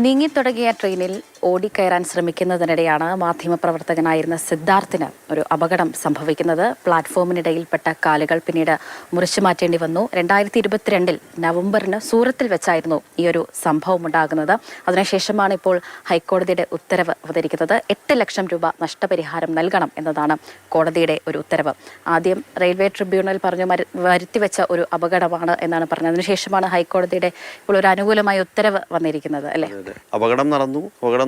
നീങ്ങിത്തുടങ്ങിയ ട്രെയിനിൽ ഓടിക്കയറാൻ ശ്രമിക്കുന്നതിനിടെയാണ് മാധ്യമപ്രവർത്തകനായിരുന്ന സിദ്ധാർത്ഥിന് ഒരു അപകടം സംഭവിക്കുന്നത്. പ്ലാറ്റ്ഫോമിനിടയിൽപ്പെട്ട കാലുകൾ പിന്നീട് മുറിച്ചു മാറ്റേണ്ടി വന്നു. 2022 നവംബറിന് സൂറത്തിൽ വെച്ചായിരുന്നു ഈ ഒരു സംഭവം ഉണ്ടാകുന്നത്. അതിനുശേഷമാണ് ഇപ്പോൾ ഹൈക്കോടതിയുടെ ഉത്തരവ് വന്നിരിക്കുന്നത്. 8 ലക്ഷം രൂപ നഷ്ടപരിഹാരം നൽകണം എന്നതാണ് കോടതിയുടെ ഒരു ഉത്തരവ്. ആദ്യം റെയിൽവേ ട്രിബ്യൂണൽ പറഞ്ഞു വരുത്തിവെച്ച ഒരു അപകടമാണ് എന്നാണ് പറഞ്ഞത്. അതിനുശേഷമാണ് ഹൈക്കോടതിയുടെ ഇപ്പോൾ ഒരു അനുകൂലമായ ഉത്തരവ് വന്നിരിക്കുന്നത്, അല്ലേ? അപകടം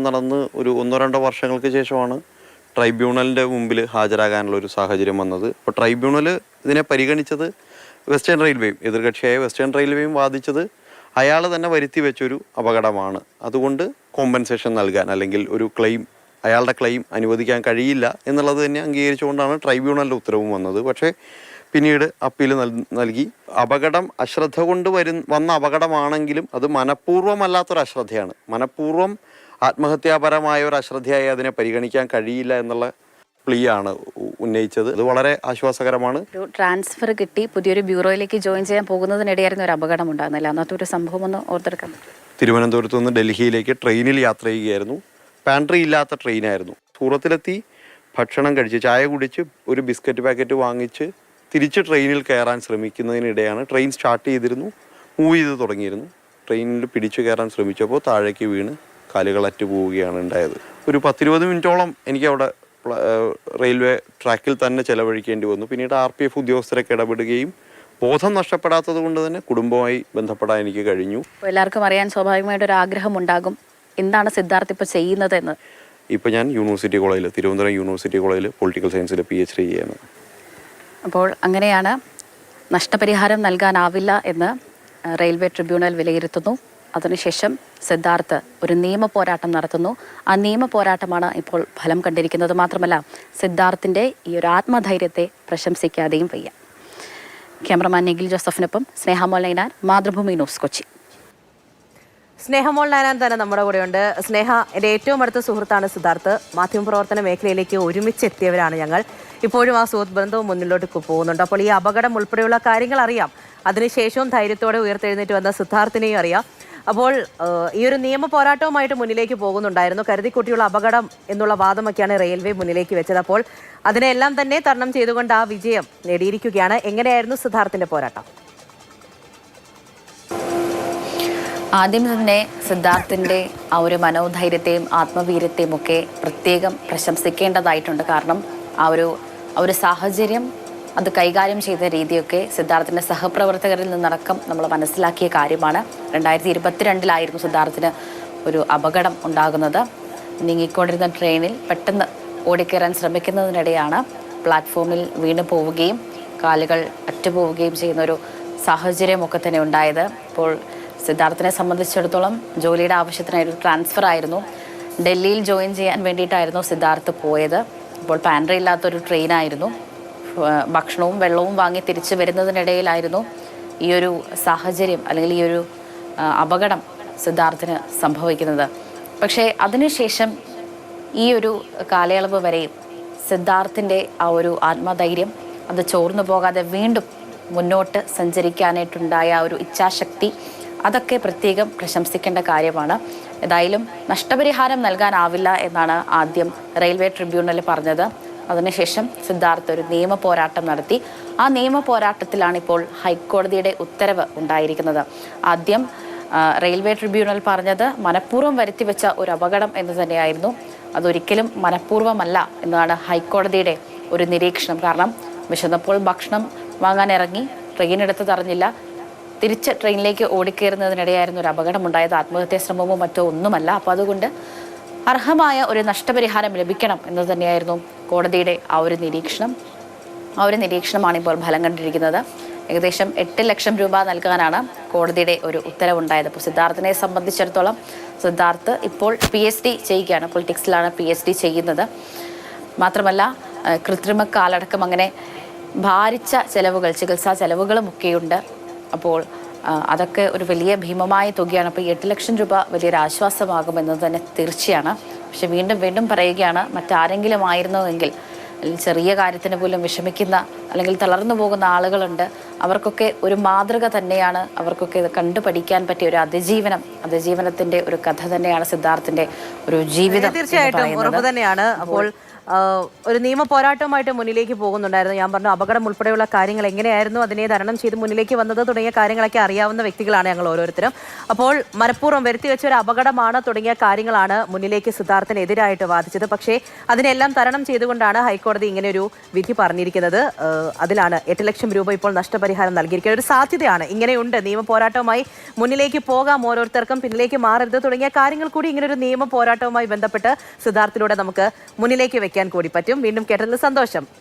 നടന്ന് ഒരു 1-2 വർഷങ്ങൾക്ക് ശേഷമാണ് ട്രൈബ്യൂണലിൻ്റെ മുമ്പിൽ ഹാജരാകാനുള്ള ഒരു സാഹചര്യം വന്നത്. അപ്പോൾ ട്രൈബ്യൂണൽ ഇതിനെ പരിഗണിച്ചത് വെസ്റ്റേൺ റെയിൽവേയും, എതിർകക്ഷിയായ വെസ്റ്റേൺ റെയിൽവേയും വാദിച്ചത് അയാൾ തന്നെ വരുത്തി വെച്ചൊരു അപകടമാണ്, അതുകൊണ്ട് കോമ്പൻസേഷൻ നൽകാൻ അല്ലെങ്കിൽ ഒരു അയാളുടെ ക്ലെയിം അനുവദിക്കാൻ കഴിയില്ല എന്നുള്ളത് തന്നെ അംഗീകരിച്ചുകൊണ്ടാണ് ട്രൈബ്യൂണലിൻ്റെ ഉത്തരവും വന്നത്. പക്ഷേ പിന്നീട് അപ്പീൽ നൽകി. അപകടം അശ്രദ്ധ കൊണ്ട് വന്ന അപകടമാണെങ്കിലും അത് മനഃപൂർവ്വമല്ലാത്തൊരു അശ്രദ്ധയാണ്. മനഃപൂർവ്വം ആത്മഹത്യാപരമായ ഒരു അശ്രദ്ധയായി അതിനെ പരിഗണിക്കാൻ കഴിയില്ല എന്നുള്ള പ്ലീയാണ് ഉന്നയിച്ചത്. അത് വളരെ ആശ്വാസകരമാണ്. ഒരു ട്രാൻസ്ഫർ കിട്ടി പുതിയൊരു ബ്യൂറോയിലേക്ക് ജോയിൻ ചെയ്യാൻ പോകുന്നതിനിടെയായിരുന്നു ഒരു അപകടം ഉണ്ടാകുന്നില്ല. അന്നത്തെ ഒരു സംഭവം ഒന്ന് ഓർത്തെടുക്കാൻ. തിരുവനന്തപുരത്ത് നിന്ന് ഡൽഹിയിലേക്ക് ട്രെയിനിൽ യാത്ര ചെയ്യുകയായിരുന്നു. പാൻട്രി ഇല്ലാത്ത ട്രെയിനായിരുന്നു. സൂറത്തിലെത്തി ഭക്ഷണം കഴിച്ച് ചായ കുടിച്ച് ഒരു ബിസ്ക്കറ്റ് പാക്കറ്റ് വാങ്ങിച്ച് തിരിച്ച് ട്രെയിനിൽ കയറാൻ ശ്രമിക്കുന്നതിനിടെയാണ് ട്രെയിൻ സ്റ്റാർട്ട് ചെയ്തിരുന്നു, മൂവ് ചെയ്ത് തുടങ്ങിയിരുന്നു. ട്രെയിനിൽ പിടിച്ചു കയറാൻ ശ്രമിച്ചപ്പോൾ താഴേക്ക് വീണ് കാലുകൾ അറ്റു പോവുകയാണ് ഉണ്ടായത്. ഒരു 10-20 മിനിറ്റോളം എനിക്ക് അവിടെ റെയിൽവേ ട്രാക്കിൽ തന്നെ ചെലവഴിക്കേണ്ടി വന്നു. പിന്നീട് RPF ഉദ്യോഗസ്ഥരൊക്കെ ഇടപെടുകയും ബോധം നഷ്ടപ്പെടാത്തത് കൊണ്ട് തന്നെ കുടുംബവുമായി ബന്ധപ്പെടാൻ എനിക്ക് കഴിഞ്ഞു. എല്ലാവർക്കും അറിയാൻ സ്വാഭാവികമായിട്ടൊരു ആഗ്രഹം ഉണ്ടാകും, എന്താണ് സിദ്ധാർത്ഥ് ഇപ്പോൾ ചെയ്യുന്നത് എന്ന്. ഇപ്പോൾ ഞാൻ തിരുവനന്തപുരം യൂണിവേഴ്സിറ്റി കോളേജിൽ പൊളിറ്റിക്കൽ സയൻസിൽ PhD ചെയ്യാണ്. അപ്പോൾ അങ്ങനെയാണ്, നഷ്ടപരിഹാരം നൽകാനാവില്ല എന്ന് റെയിൽവേ ട്രിബ്യൂണൽ വിലയിരുത്തുന്നു. അതിനുശേഷം സിദ്ധാർത്ഥ് ഒരു നിയമ പോരാട്ടം നടത്തുന്നു. ആ നിയമ പോരാട്ടമാണ് ഇപ്പോൾ ഫലം കണ്ടിരിക്കുന്നത്. മാത്രമല്ല, സിദ്ധാർത്ഥിൻ്റെ ഈ ഒരു ആത്മധൈര്യത്തെ പ്രശംസിക്കാതെയും വയ്യ. ക്യാമറമാൻ നിഖിൽ ജോസഫിനൊപ്പം സ്നേഹമോൾ നൈനാൻ, മാതൃഭൂമി ന്യൂസ്, കൊച്ചി. സ്നേഹമോൾ നൈനാൻ തന്നെ നമ്മുടെ കൂടെയുണ്ട്. സ്നേഹ, എൻ്റെ ഏറ്റവും അടുത്ത സുഹൃത്താണ് സിദ്ധാർത്ഥ്. മാധ്യമപ്രവർത്തന മേഖലയിലേക്ക് ഒരുമിച്ചെത്തിയവരാണ് ഞങ്ങൾ. ഇപ്പോഴും ആ സുഹൃത്ത് ബന്ധവും മുന്നിലോട്ട് പോകുന്നുണ്ട്. അപ്പോൾ ഈ അപകടം ഉൾപ്പെടെയുള്ള കാര്യങ്ങൾ അറിയാം. അതിനുശേഷവും ധൈര്യത്തോടെ ഉയർത്തെഴുന്നേറ്റ് വന്ന സിദ്ധാർത്ഥിനെയും അറിയാം. അപ്പോൾ ഈ ഒരു നിയമ പോരാട്ടവുമായിട്ട് മുന്നിലേക്ക് പോകുന്നുണ്ടായിരുന്നു. കരുതിക്കുട്ടിയുള്ള അപകടം എന്നുള്ള വാദമൊക്കെയാണ് റെയിൽവേ മുന്നിലേക്ക് വെച്ചത്. അപ്പോൾ അതിനെല്ലാം തന്നെ തരണം ചെയ്തുകൊണ്ട് ആ വിജയം നേടിയിരിക്കുകയാണ്. എങ്ങനെയായിരുന്നു സിദ്ധാർത്ഥിന്റെ പോരാട്ടം? ആദ്യം തന്നെ സിദ്ധാർത്ഥിൻ്റെ ആ ഒരു മനോധൈര്യത്തെയും ആത്മവീര്യത്തെയും ഒക്കെ പ്രത്യേകം പ്രശംസിക്കേണ്ടതായിട്ടുണ്ട്. കാരണം ആ ഒരു സാഹചര്യം, അത് കൈകാര്യം ചെയ്ത രീതിയൊക്കെ സിദ്ധാർത്ഥിൻ്റെ സഹപ്രവർത്തകരിൽ നിന്നടക്കം നമ്മൾ മനസ്സിലാക്കിയ കാര്യമാണ്. 2022 സിദ്ധാർത്ഥിന് ഒരു അപകടം ഉണ്ടാകുന്നത്. നീങ്ങിക്കൊണ്ടിരുന്ന ട്രെയിനിൽ പെട്ടെന്ന് ഓടിക്കയറാൻ ശ്രമിക്കുന്നതിനിടെയാണ് പ്ലാറ്റ്ഫോമിൽ വീണ് പോവുകയും കാലുകൾ അറ്റുപോവുകയും ചെയ്യുന്നൊരു സാഹചര്യമൊക്കെ തന്നെ ഉണ്ടായത്. ഇപ്പോൾ സിദ്ധാർത്ഥിനെ സംബന്ധിച്ചിടത്തോളം ജോലിയുടെ ആവശ്യത്തിനായൊരു ട്രാൻസ്ഫർ ആയിരുന്നു. ഡൽഹിയിൽ ജോയിൻ ചെയ്യാൻ വേണ്ടിയിട്ടായിരുന്നു സിദ്ധാർത്ഥ് പോയത്. ഇപ്പോൾ പാൻട്രി ഇല്ലാത്തൊരു ട്രെയിനായിരുന്നു. ഭക്ഷണവും വെള്ളവും വാങ്ങി തിരിച്ചു വരുന്നതിനിടയിലായിരുന്നു ഈ ഒരു സാഹചര്യം അല്ലെങ്കിൽ ഈ ഒരു അപകടം സിദ്ധാർത്ഥിന് സംഭവിക്കുന്നത്. പക്ഷേ അതിനുശേഷം ഈ ഒരു കാലയളവ് വരെയും സിദ്ധാർത്ഥിൻ്റെ ആ ഒരു ആത്മധൈര്യം അത് ചോർന്നു പോകാതെ വീണ്ടും മുന്നോട്ട് സഞ്ചരിക്കാനായിട്ടുണ്ടായ ഒരു ഇച്ഛാശക്തി, അതൊക്കെ പ്രത്യേകം പ്രശംസിക്കേണ്ട കാര്യമാണ്. ഏതായാലും നഷ്ടപരിഹാരം നൽകാനാവില്ല എന്നാണ് ആദ്യം റെയിൽവേ ട്രിബ്യൂണൽ പറഞ്ഞത്. അതിനുശേഷം സിദ്ധാർത്ഥ് ഒരു നിയമ പോരാട്ടം നടത്തി. ആ നിയമ പോരാട്ടത്തിലാണ് ഇപ്പോൾ ഹൈക്കോടതിയുടെ ഉത്തരവ് ഉണ്ടായിരിക്കുന്നത്. ആദ്യം റെയിൽവേ ട്രിബ്യൂണൽ പറഞ്ഞത് മനഃപൂർവ്വം വരുത്തിവെച്ച ഒരു അപകടം എന്ന് തന്നെയായിരുന്നു. അതൊരിക്കലും മനഃപൂർവ്വമല്ല എന്നതാണ് ഹൈക്കോടതിയുടെ ഒരു നിരീക്ഷണം. കാരണം വിശന്നപ്പോൾ ഭക്ഷണം വാങ്ങാൻ ഇറങ്ങി, ട്രെയിനെടുത്ത് തറഞ്ഞില്ല, തിരിച്ച് ട്രെയിനിലേക്ക് ഓടിക്കയറുന്നതിനിടെയായിരുന്നു ഒരു അപകടമുണ്ടായത്. ആത്മഹത്യാ ശ്രമമോ മറ്റോ ഒന്നുമല്ല. അപ്പോൾ അതുകൊണ്ട് അർഹമായ ഒരു നഷ്ടപരിഹാരം ലഭിക്കണം എന്ന് തന്നെയായിരുന്നു കോടതിയുടെ ആ ഒരു നിരീക്ഷണം. ആ ഒരു നിരീക്ഷണമാണ് ഇപ്പോൾ ഫലം കണ്ടിരിക്കുന്നത്. ഏകദേശം 8 ലക്ഷം രൂപ നൽകാനാണ് കോടതിയുടെ ഒരു ഉത്തരവുണ്ടായത്. അപ്പോൾ സിദ്ധാർത്ഥിനെ സംബന്ധിച്ചിടത്തോളം സിദ്ധാർത്ഥ് ഇപ്പോൾ PhD ചെയ്യുകയാണ്. പൊളിറ്റിക്സിലാണ് PhD ചെയ്യുന്നത്. മാത്രമല്ല കൃത്രിമക്കാലടക്കം അങ്ങനെ ഭാരിച്ച ചെലവുകൾ, ചികിത്സാ ചെലവുകളും ഒക്കെയുണ്ട്. അപ്പോൾ അതൊക്കെ ഒരു വലിയ ഭീമമായ തുകയാണ്. അപ്പോൾ ഈ 8 ലക്ഷം രൂപ വലിയൊരു ആശ്വാസമാകുമെന്നത് തന്നെ തീർച്ചയാണ്. പക്ഷെ വീണ്ടും പറയുകയാണ്, മറ്റാരെങ്കിലും ആയിരുന്നുവെങ്കിൽ, അല്ലെങ്കിൽ ചെറിയ കാര്യത്തിന് പോലും വിഷമിക്കുന്ന അല്ലെങ്കിൽ തളർന്നു പോകുന്ന ആളുകളുണ്ട്. അവർക്കൊക്കെ ഒരു മാതൃക തന്നെയാണ്, അവർക്കൊക്കെ ഇത് കണ്ടു പഠിക്കാൻ പറ്റിയ ഒരു അതിജീവനത്തിന്റെ ഒരു കഥ തന്നെയാണ് സിദ്ധാർത്ഥിന്റെ ഒരു ജീവിതം എന്ന് തീർച്ചയായിട്ടും പറയുന്നത്. ഉറപ്പ് തന്നെയാണ്. അപ്പോൾ ഒരു നിയമ പോരാട്ടവുമായിട്ട് മുന്നിലേക്ക് പോകുന്നുണ്ടായിരുന്നു. ഞാൻ പറഞ്ഞു അപകടം ഉൾപ്പെടെയുള്ള കാര്യങ്ങൾ എങ്ങനെയായിരുന്നു അതിനെ തരണം ചെയ്ത് മുന്നിലേക്ക് വന്നത് തുടങ്ങിയ കാര്യങ്ങളൊക്കെ അറിയാവുന്ന വ്യക്തികളാണ് ഞങ്ങൾ ഓരോരുത്തരും. അപ്പോൾ മനഃപൂർവ്വം വരുത്തി വെച്ച ഒരു അപകടമാണ് തുടങ്ങിയ കാര്യങ്ങളാണ് മുന്നിലേക്ക് സിദ്ധാർത്ഥിനെതിരായിട്ട് വാദിച്ചത്. പക്ഷേ അതിനെല്ലാം തരണം ചെയ്തുകൊണ്ടാണ് ഹൈക്കോടതി ഇങ്ങനെ ഒരു വിധി പറഞ്ഞിരിക്കുന്നത്. അതിലാണ് 8 ലക്ഷം രൂപ ഇപ്പോൾ നഷ്ടപരിഹാരം നൽകിയിരിക്കുന്നത്. ഒരു സാധ്യതയാണ്, ഇങ്ങനെയുണ്ട്, നിയമ പോരാട്ടവുമായി മുന്നിലേക്ക് പോകാം, ഓരോരുത്തർക്കും പിന്നിലേക്ക് മാറരുത് തുടങ്ങിയ കാര്യങ്ങൾ കൂടി ഇങ്ങനെ ഒരു നിയമ പോരാട്ടവുമായി ബന്ധപ്പെട്ട് സിദ്ധാർത്ഥിലൂടെ നമുക്ക് മുന്നിലേക്ക് വെക്കാൻ കൂടി പറ്റും. വീണ്ടും കേട്ടതിൽ സന്തോഷം.